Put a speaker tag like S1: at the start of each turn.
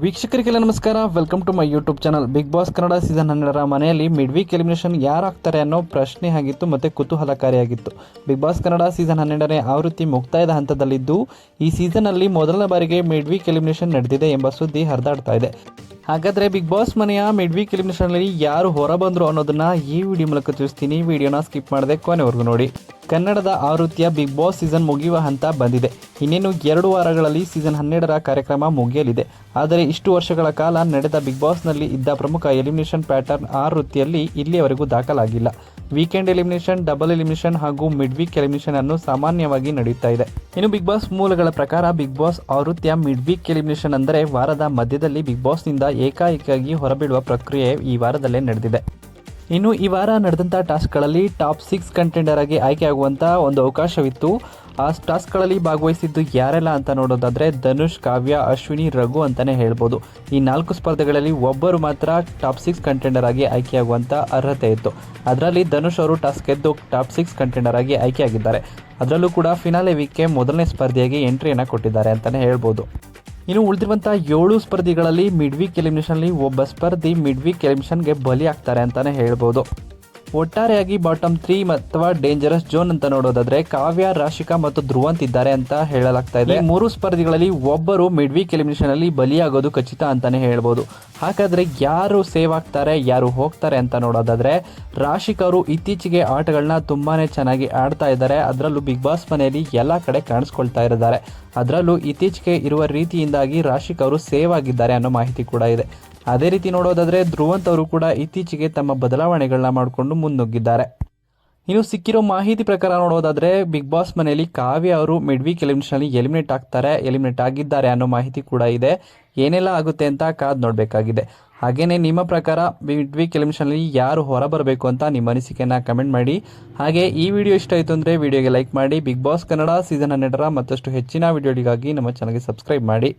S1: ವೀಕ್ಷಕರಿಗೆಲ್ಲ ನಮಸ್ಕಾರ. Welcome to my YouTube channel. Bigg Boss Kannada season 12ರ ಮನೆಯಲ್ಲಿ ಮಿಡ್ ವೀಕ್ ಎಲಿಮಿನೇಷನ್ ಯಾರಾಗ್ತಾರೆ ಅನ್ನೋ ಪ್ರಶ್ನೆ ಆಗಿತ್ತು ಮತ್ತು ಕುತೂಹಲಕಾರಿಯಾಗಿತ್ತು. ಬಿಗ್ ಬಾಸ್ ಕನ್ನಡ ಸೀಸನ್ 12ನೇ ಆವೃತ್ತಿ ಮುಕ್ತಾಯದ ಹಂತದಲ್ಲಿದ್ದು, ಈ ಸೀಸನ್ನಲ್ಲಿ ಮೊದಲ ಬಾರಿಗೆ ಮಿಡ್ ವೀಕ್ ಎಲಿಮಿನೇಷನ್ ನಡೆದಿದೆ ಎಂಬ ಸುದ್ದಿ ಹರಿದಾಡ್ತಾ ಇದೆ. ಹಾಗಾದರೆ ಬಿಗ್ ಬಾಸ್ ಮನೆಯ ಮಿಡ್ ವೀಕ್ ಎಲಿಮಿನೇಷನ್ನಲ್ಲಿ ಯಾರು ಹೊರಬಂದರು ಅನ್ನೋದನ್ನ ಈ ವಿಡಿಯೋ ಮೂಲಕ ತಿಳಿಸ್ತೀನಿ. ವಿಡಿಯೋನ ಸ್ಕಿಪ್ ಮಾಡದೆ ಕೊನೆವರೆಗೂ ನೋಡಿ. ಕನ್ನಡದ ಆವೃತ್ತಿಯ ಬಿಗ್ ಬಾಸ್ ಸೀಸನ್ ಮುಗಿಯುವ ಹಂತ ಬಂದಿದೆ. ಇನ್ನೇನು 2 ವಾರಗಳಲ್ಲಿ ಸೀಸನ್ 12ರ ಕಾರ್ಯಕ್ರಮ ಮುಗಿಯಲಿದೆ. ಆದರೆ ಇಷ್ಟು ವರ್ಷಗಳ ಕಾಲ ನಡೆದ ಬಿಗ್ ಬಾಸ್ನಲ್ಲಿ ಇದ್ದ ಪ್ರಮುಖ ಎಲಿಮಿನೇಷನ್ ಪ್ಯಾಟರ್ನ್ ಆವೃತ್ತಿಯಲ್ಲಿ ಇಲ್ಲಿಯವರೆಗೂ ದಾಖಲಾಗಿಲ್ಲ. ವೀಕೆಂಡ್ ಎಲಿಮಿನೇಷನ್, ಡಬಲ್ ಎಲಿಮಿನೇಷನ್ ಹಾಗೂ ಮಿಡ್ ವೀಕ್ ಎಲಿಮಿನೇಷನ್ ಅನ್ನು ಸಾಮಾನ್ಯವಾಗಿ ನಡೆಯುತ್ತಾ ಇದೆ. ಇನ್ನು ಬಿಗ್ ಬಾಸ್ ಮೂಲಗಳ ಪ್ರಕಾರ ಬಿಗ್ ಬಾಸ್ ಆವೃತ್ತಿಯ ಮಿಡ್ ವೀಕ್ ಎಲಿಮಿನೇಷನ್ ಅಂದರೆ ವಾರದ ಮಧ್ಯದಲ್ಲಿ ಬಿಗ್ ಬಾಸ್ನಿಂದ ಏಕಾಏಕಿಯಾಗಿ ಹೊರಬೀಳುವ ಪ್ರಕ್ರಿಯೆ ಈ ವಾರದಲ್ಲೇ ನಡೆದಿದೆ. ಇನ್ನು ಈ ವಾರ ನಡೆದಂಥ ಟಾಸ್ಕ್ಗಳಲ್ಲಿ ಟಾಪ್ 6 ಕಂಟೆಂಡರ್ ಆಗಿ ಆಯ್ಕೆಯಾಗುವಂಥ ಒಂದು ಅವಕಾಶವಿತ್ತು. ಆ ಟಾಸ್ಕ್ಗಳಲ್ಲಿ ಭಾಗವಹಿಸಿದ್ದು ಯಾರೆಲ್ಲ ಅಂತ ನೋಡೋದಾದರೆ ಧನುಷ್, ಕಾವ್ಯ, ಅಶ್ವಿನಿ, ರಘು ಅಂತಲೇ ಹೇಳ್ಬೋದು. ಈ 4 ಸ್ಪರ್ಧೆಗಳಲ್ಲಿ ಒಬ್ಬರು ಮಾತ್ರ ಟಾಪ್ 6 ಕಂಟೆಂಡರ್ ಆಗಿ ಆಯ್ಕೆಯಾಗುವಂಥ ಅರ್ಹತೆ ಇತ್ತು. ಅದರಲ್ಲಿ ಧನುಷ್ ಅವರು ಟಾಸ್ಕ್ ಗೆದ್ದು ಟಾಪ್ 6 ಕಂಟೆಂಡರ್ ಆಗಿ ಆಯ್ಕೆಯಾಗಿದ್ದಾರೆ. ಅದರಲ್ಲೂ ಕೂಡ ಫಿನಾಲೆ ವೀಕ್ಗೆ ಮೊದಲನೇ ಸ್ಪರ್ಧೆಯಾಗಿ ಎಂಟ್ರಿಯನ್ನು ಕೊಟ್ಟಿದ್ದಾರೆ ಅಂತಲೇ ಹೇಳ್ಬೋದು. ಇನ್ನು ಉಳಿದಿರುವಂಥ 7 ಸ್ಪರ್ಧಿಗಳಲ್ಲಿ ಮಿಡ್ ವೀಕ್ ಎಲಿಮಿನೇಷನ್ನಲ್ಲಿ ಒಬ್ಬ ಸ್ಪರ್ಧಿ ಮಿಡ್ ವೀಕ್ ಎಲಿಮಿನೇಷನ್ಗೆ ಬಲಿ ಆಗ್ತಾರೆ ಅಂತಲೇ ಹೇಳ್ಬೋದು. ಒಟ್ಟಾರೆಯಾಗಿ ಬಾಟಮ್ 3 ಅಥವಾ ಡೇಂಜರಸ್ ಝೋನ್ ಅಂತ ನೋಡೋದಾದ್ರೆ ಕಾವ್ಯ, ರಾಶಿಕಾ ಮತ್ತು ಧ್ರುವಂತ್ ಇದ್ದಾರೆ ಅಂತ ಹೇಳಲಾಗ್ತಾ ಇದೆ. 3 ಸ್ಪರ್ಧಿಗಳಲ್ಲಿ ಒಬ್ಬರು ಮಿಡ್ ವೀಕ್ ಎಲಿಮಿನೇಷನ್ ಅಲ್ಲಿ ಬಲಿಯಾಗೋದು ಖಚಿತ ಅಂತಾನೆ ಹೇಳ್ಬೋದು. ಹಾಗಾದ್ರೆ ಯಾರು ಸೇವ್ ಆಗ್ತಾರೆ, ಯಾರು ಹೋಗ್ತಾರೆ ಅಂತ ನೋಡೋದಾದ್ರೆ ರಾಶಿಕಾ ಅವರು ಇತ್ತೀಚೆಗೆ ಆಟಗಳನ್ನ ತುಂಬಾನೇ ಚೆನ್ನಾಗಿ ಆಡ್ತಾ ಇದ್ದಾರೆ. ಅದರಲ್ಲೂ ಬಿಗ್ ಬಾಸ್ ಮನೆಯಲ್ಲಿ ಎಲ್ಲ ಕಡೆ ಕಾಣಿಸ್ಕೊಳ್ತಾ ಇದ್ದಾರೆ. ಅದರಲ್ಲೂ ಇತ್ತೀಚೆಗೆ ಇರುವ ರೀತಿಯಿಂದಾಗಿ ರಾಶಿಕಾ ಅವರು ಸೇವ್ ಆಗಿದ್ದಾರೆ ಅನ್ನೋ ಮಾಹಿತಿ ಕೂಡ ಇದೆ. ಅದೇ ರೀತಿ ನೋಡೋದಾದರೆ ಧ್ರುವಂತ್ ಅವರು ಕೂಡ ಇತ್ತೀಚೆಗೆ ತಮ್ಮ ಬದಲಾವಣೆಗಳನ್ನ ಮಾಡಿಕೊಂಡು ಮುನ್ನುಗ್ಗಿದ್ದಾರೆ. ಇನ್ನು ಸಿಕ್ಕಿರೋ ಮಾಹಿತಿ ಪ್ರಕಾರ ನೋಡೋದಾದರೆ ಬಿಗ್ ಬಾಸ್ ಮನೆಯಲ್ಲಿ ಕಾವ್ಯ ಅವರು ಮಿಡ್ ವೀಕ್ ಎಲಿಮಿನೇಷನ್ನಲ್ಲಿ ಎಲಿಮಿನೇಟ್ ಆಗಿದ್ದಾರೆ ಅನ್ನೋ ಮಾಹಿತಿ ಕೂಡ ಇದೆ. ಏನೆಲ್ಲ ಆಗುತ್ತೆ ಅಂತ ಕಾದು ನೋಡಬೇಕಾಗಿದೆ. ಹಾಗೆಯೇ ನಿಮ್ಮ ಪ್ರಕಾರ ಮಿಡ್ ವೀಕ್ ಎಲಿಮಿನೇಷನ್ನಲ್ಲಿ ಯಾರು ಹೊರಬರಬೇಕು ಅಂತ ನಿಮ್ಮ ಅನಿಸಿಕೆಯನ್ನು ಕಮೆಂಟ್ ಮಾಡಿ. ಹಾಗೆ ಈ ವಿಡಿಯೋ ಇಷ್ಟ ಆಯಿತು ಅಂದರೆ ವಿಡಿಯೋಗೆ ಲೈಕ್ ಮಾಡಿ. ಬಿಗ್ ಬಾಸ್ ಕನ್ನಡ ಸೀಸನ್ 12ರ ಮತ್ತಷ್ಟು ಹೆಚ್ಚಿನ ವಿಡಿಯೋಗಳಿಗಾಗಿ ನಮ್ಮ ಚಾನಲ್ಗೆ ಸಬ್ಸ್ಕ್ರೈಬ್ ಮಾಡಿ.